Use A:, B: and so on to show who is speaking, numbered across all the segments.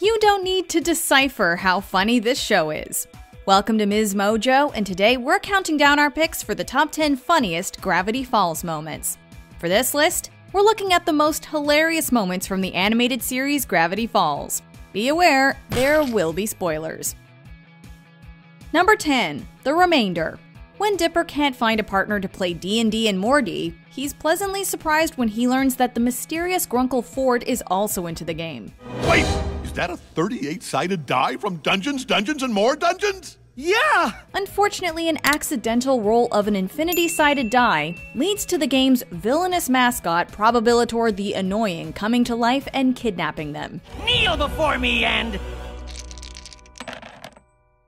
A: You don't need to decipher how funny this show is. Welcome to MsMojo, and today we're counting down our picks for the top 10 funniest Gravity Falls moments. For this list, we're looking at the most hilarious moments from the animated series Gravity Falls. Be aware, there will be spoilers. Number 10. The Remainder. When Dipper can't find a partner to play D&D and more D, he's pleasantly surprised when he learns that the mysterious Grunkle Ford is also into the game.
B: Wait! Is that a 38-sided die from Dungeons, Dungeons, and More Dungeons?
C: Yeah!
A: Unfortunately, an accidental roll of an infinity-sided die leads to the game's villainous mascot, Probabilitor the Annoying, coming to life and kidnapping them.
C: Kneel before me and...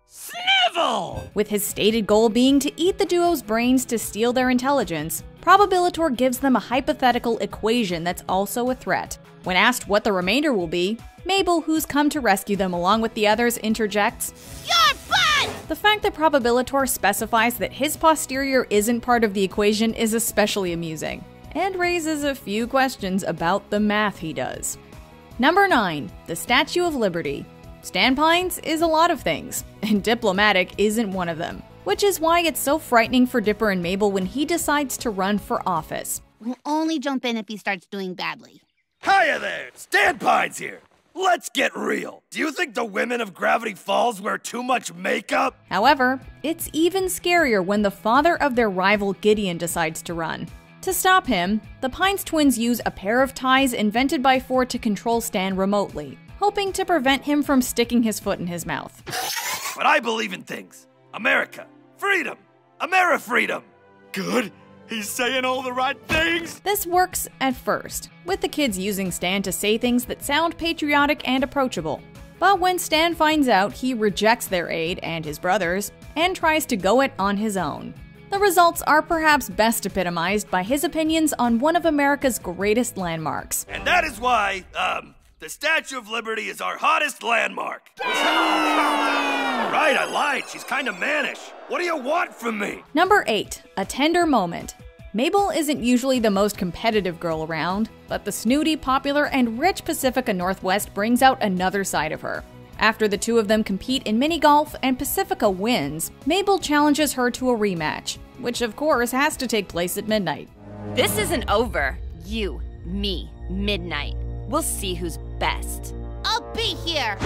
C: snivel!
A: With his stated goal being to eat the duo's brains to steal their intelligence, Probabilitor gives them a hypothetical equation that's also a threat. When asked what the remainder will be, Mabel, who's come to rescue them along with the others, interjects,
D: "Your butt!"
A: The fact that Probabilitor specifies that his posterior isn't part of the equation is especially amusing, and raises a few questions about the math he does. Number 9. The Statue of Liberty. Stan Pines is a lot of things, and diplomatic isn't one of them, which is why it's so frightening for Dipper and Mabel when he decides to run for office.
D: We'll only jump in if he starts doing badly.
C: Hiya there! Stan Pines here! Let's get real. Do you think the women of Gravity Falls wear too much makeup?
A: However, it's even scarier when the father of their rival Gideon decides to run. To stop him, the Pines twins use a pair of ties invented by Ford to control Stan remotely, hoping to prevent him from sticking his foot in his mouth.
C: But I believe in things. America. Freedom. Ameri-freedom. Good. He's saying all the right things.
A: This works at first, with the kids using Stan to say things that sound patriotic and approachable. But when Stan finds out, he rejects their aid and his brothers, and tries to go it on his own. The results are perhaps best epitomized by his opinions on one of America's greatest landmarks.
C: And that is why, the Statue of Liberty is our hottest landmark. Right, I lied. She's kind of mannish. What do you want from me?
A: Number 8. A Tender Moment. Mabel isn't usually the most competitive girl around, but the snooty, popular, and rich Pacifica Northwest brings out another side of her. After the two of them compete in mini-golf and Pacifica wins, Mabel challenges her to a rematch, which of course has to take place at midnight.
E: This isn't over. You, me, midnight. We'll see who's best.
D: I'll be here.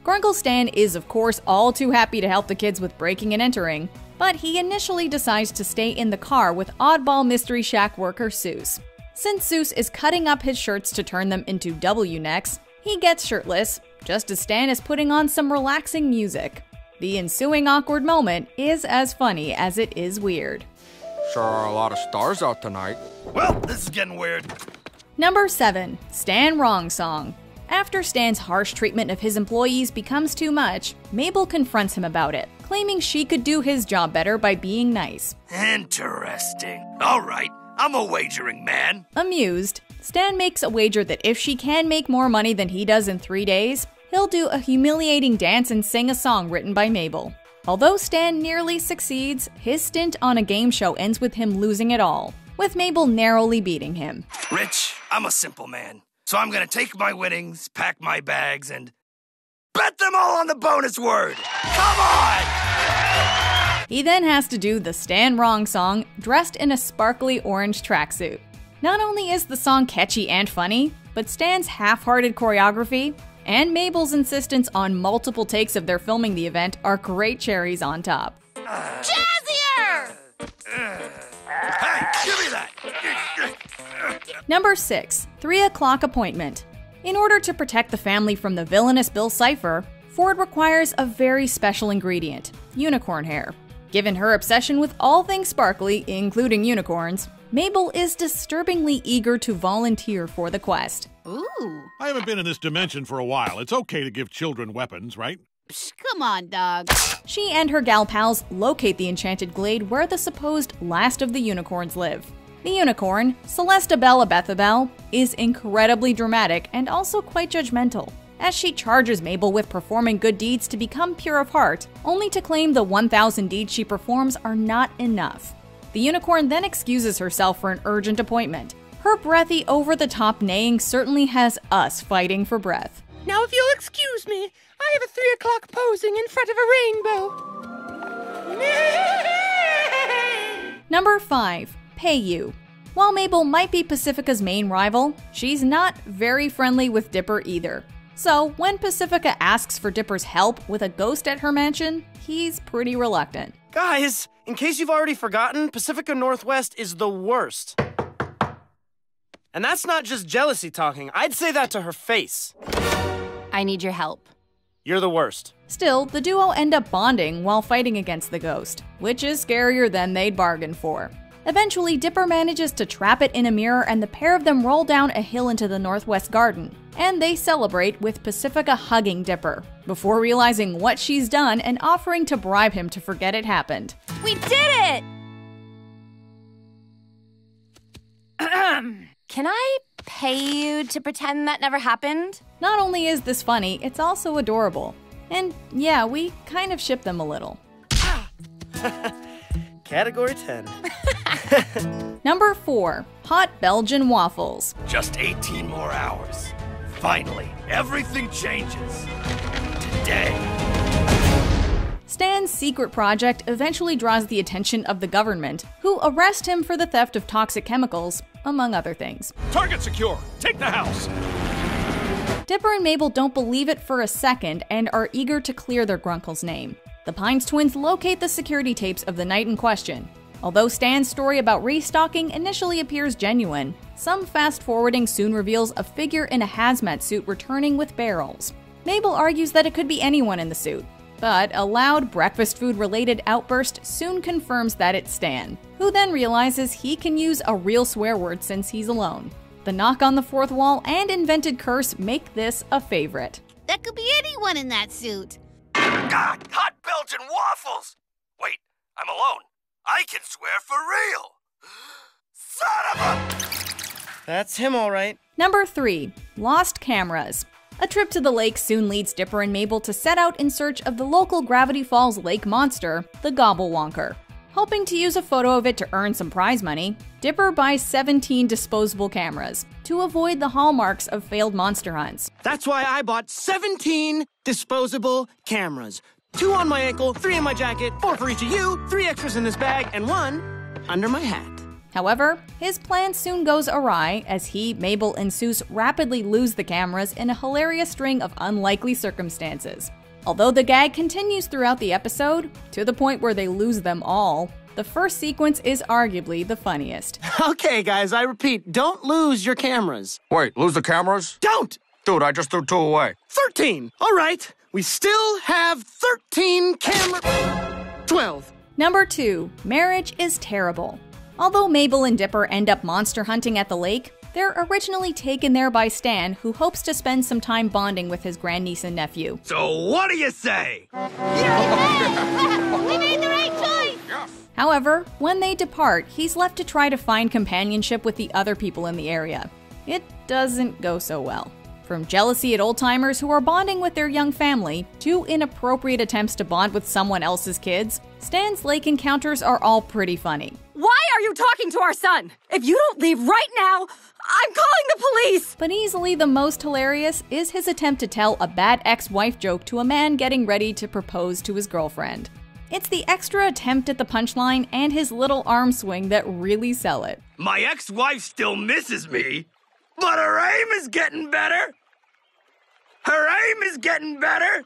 A: Grunkle Stan is of course all too happy to help the kids with breaking and entering, but he initially decides to stay in the car with oddball Mystery Shack worker Seuss. Since Seuss is cutting up his shirts to turn them into W necks, he gets shirtless, just as Stan is putting on some relaxing music. The ensuing awkward moment is as funny as it is weird.
F: Sure are a lot of stars out tonight.
C: Well, this is getting weird.
A: Number 7. Stan Wrong Song. After Stan's harsh treatment of his employees becomes too much, Mabel confronts him about it, claiming she could do his job better by being nice.
C: Interesting. All right, I'm a wagering man.
A: Amused, Stan makes a wager that if she can make more money than he does in 3 days, he'll do a humiliating dance and sing a song written by Mabel. Although Stan nearly succeeds, his stint on a game show ends with him losing it all, with Mabel narrowly beating him.
C: Rich, I'm a simple man. So I'm gonna take my winnings, pack my bags, and bet them all on the bonus word! Come on!
A: He then has to do the Stan Wrong Song dressed in a sparkly orange tracksuit. Not only is the song catchy and funny, but Stan's half-hearted choreography and Mabel's insistence on multiple takes of their filming the event are great cherries on top.
D: Jazzier!
C: Hey, give me that!
A: Number 6. 3 o'clock appointment. In order to protect the family from the villainous Bill Cipher, Ford requires a very special ingredient, unicorn hair. Given her obsession with all things sparkly, including unicorns, Mabel is disturbingly eager to volunteer for the quest.
D: Ooh.
B: I haven't been in this dimension for a while. It's okay to give children weapons, right?
D: Psh, come on, dog.
A: She and her gal pals locate the enchanted glade where the supposed last of the unicorns live. The unicorn, Celesta Bella Bethabel, is incredibly dramatic and also quite judgmental, as she charges Mabel with performing good deeds to become pure of heart, only to claim the 1,000 deeds she performs are not enough. The unicorn then excuses herself for an urgent appointment. Her breathy, over-the-top neighing certainly has us fighting for breath.
G: Now, if you'll excuse me, I have a 3 o'clock posing in front of a rainbow.
A: Number 5. Pay You. While Mabel might be Pacifica's main rival, she's not very friendly with Dipper either. So when Pacifica asks for Dipper's help with a ghost at her mansion, he's pretty reluctant.
H: Guys, in case you've already forgotten, Pacifica Northwest is the worst. And that's not just jealousy talking. I'd say that to her face.
E: I need your help.
H: You're the worst.
A: Still, the duo end up bonding while fighting against the ghost, which is scarier than they'd bargained for. Eventually, Dipper manages to trap it in a mirror and the pair of them roll down a hill into the northwest garden. And they celebrate with Pacifica hugging Dipper, before realizing what she's done and offering to bribe him to forget it happened.
E: We did it! Can I pay you to pretend that never happened?
A: Not only is this funny, it's also adorable. And yeah, we kind of ship them a little.
H: Category 10.
A: Number 4. Hot Belgian Waffles.
C: Just 18 more hours. Finally, everything changes. Today.
A: Stan's secret project eventually draws the attention of the government, who arrest him for the theft of toxic chemicals, among other things.
B: Target secure. Take the house.
A: Dipper and Mabel don't believe it for a second and are eager to clear their grunkle's name. The Pines twins locate the security tapes of the night in question. Although Stan's story about restocking initially appears genuine, some fast-forwarding soon reveals a figure in a hazmat suit returning with barrels. Mabel argues that it could be anyone in the suit, but a loud breakfast food-related outburst soon confirms that it's Stan, who then realizes he can use a real swear word since he's alone. The knock on the fourth wall and invented curse make this a favorite.
D: That could be anyone in that suit.
C: God, hot Belgian waffles! Wait, I'm alone. I can swear for real. Son of a...
H: That's him, all right.
A: Number 3. Lost Cameras. A trip to the lake soon leads Dipper and Mabel to set out in search of the local Gravity Falls lake monster, the Gobblewonker. Hoping to use a photo of it to earn some prize money, Dipper buys 17 disposable cameras to avoid the hallmarks of failed monster hunts.
H: That's why I bought 17 disposable cameras. 2 on my ankle, 3 in my jacket, 4 for each of you, 3 extras in this bag, and 1 under my hat.
A: However, his plan soon goes awry as he, Mabel, and Seuss rapidly lose the cameras in a hilarious string of unlikely circumstances. Although the gag continues throughout the episode, to the point where they lose them all, the first sequence is arguably the funniest.
H: Okay, guys, I repeat, don't lose your cameras.
F: Wait, lose the cameras?
H: Don't!
F: Dude, I just threw 2 away.
H: 13! All right, we still have 13 cameras. 12.
A: Number 2. Marriage is Terrible. Although Mabel and Dipper end up monster hunting at the lake, they're originally taken there by Stan, who hopes to spend some time bonding with his grandniece and nephew.
C: So what do you say?
D: We made the right choice!
A: However, when they depart, he's left to try to find companionship with the other people in the area. It doesn't go so well. From jealousy at old-timers who are bonding with their young family, to inappropriate attempts to bond with someone else's kids, Stan's lake encounters are all pretty funny.
E: Why are you talking to our son? If you don't leave right now, I'm calling the police!
A: But easily the most hilarious is his attempt to tell a bad ex-wife joke to a man getting ready to propose to his girlfriend. It's the extra attempt at the punchline and his little arm swing that really sell it.
C: My ex-wife still misses me, but her aim is getting better. Her aim is getting better.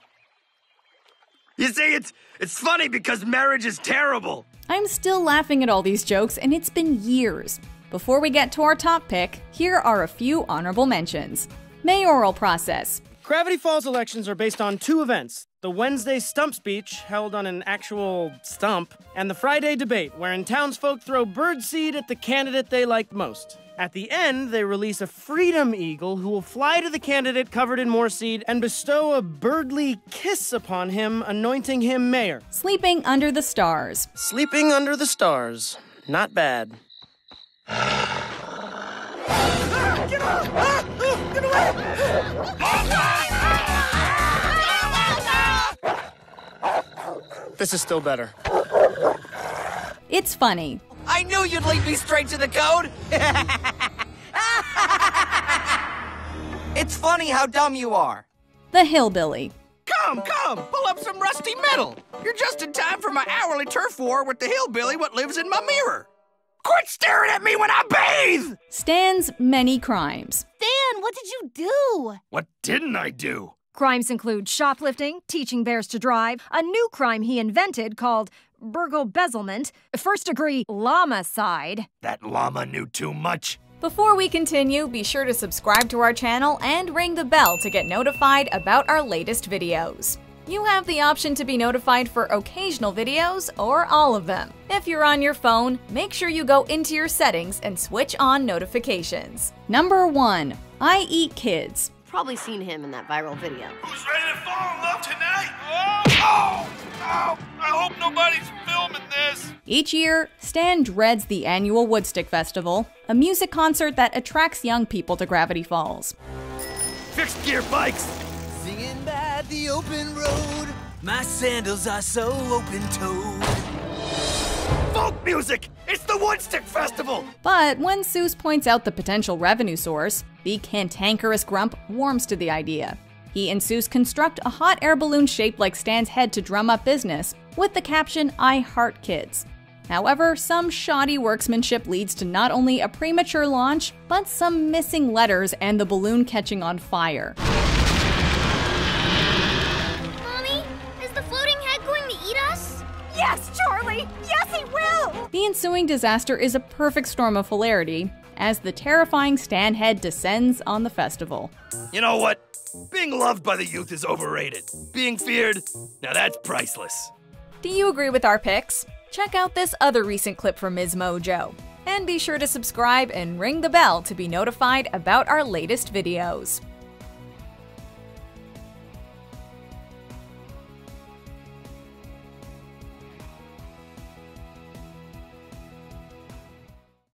C: You see, it's funny because marriage is terrible.
A: I'm still laughing at all these jokes, and it's been years. Before we get to our top pick, here are a few honorable mentions. Mayoral Process.
H: Gravity Falls elections are based on 2 events. The Wednesday stump speech, held on an actual stump, and the Friday debate, wherein townsfolk throw birdseed at the candidate they liked most. At the end, they release a freedom eagle who will fly to the candidate covered in more seed and bestow a birdly kiss upon him, anointing him mayor.
A: Sleeping Under the Stars.
H: Sleeping under the stars. Not bad.
C: Get off! Get away!
H: This is still better.
A: It's funny.
C: I knew you'd lead me straight to the code. It's funny how dumb you are.
A: The Hillbilly.
G: Come, pull up some rusty metal. You're just in time for my hourly turf war with the hillbilly what lives in my mirror. Quit staring at me when I bathe!
A: Stan's many crimes.
D: Stan, what did you do?
C: What didn't I do?
I: Crimes include shoplifting, teaching bears to drive, a new crime he invented called burgle-bezelment, first-degree llama-cide.
C: That llama knew too much.
A: Before we continue, be sure to subscribe to our channel and ring the bell to get notified about our latest videos. You have the option to be notified for occasional videos or all of them. If you're on your phone, make sure you go into your settings and switch on notifications. Number 1. I Eat Kids.
E: Probably seen him in that viral video.
B: Who's ready to fall in love tonight? Oh! I hope nobody's filming this.
A: Each year, Stan dreads the annual Woodstick Festival, a music concert that attracts young people to Gravity Falls.
C: Fixed gear bikes.
J: Singing by the open road, my sandals are so open-toed.
C: Folk music! It's the Woodstick Festival!
A: But when Seuss points out the potential revenue source, the cantankerous Grump warms to the idea. He and Seuss construct a hot air balloon shaped like Stan's head to drum up business, with the caption, "I heart kids." However, some shoddy workmanship leads to not only a premature launch, but some missing letters and the balloon catching on fire.
D: Mommy, is the floating head going to eat us?
I: Yes, Charlie! Yes, he will!
A: The ensuing disaster is a perfect storm of hilarity, as the terrifying Stan head descends on the festival.
C: You know what? Being loved by the youth is overrated. Being feared, now that's priceless.
A: Do you agree with our picks? Check out this other recent clip from MsMojo. And be sure to subscribe and ring the bell to be notified about our latest videos.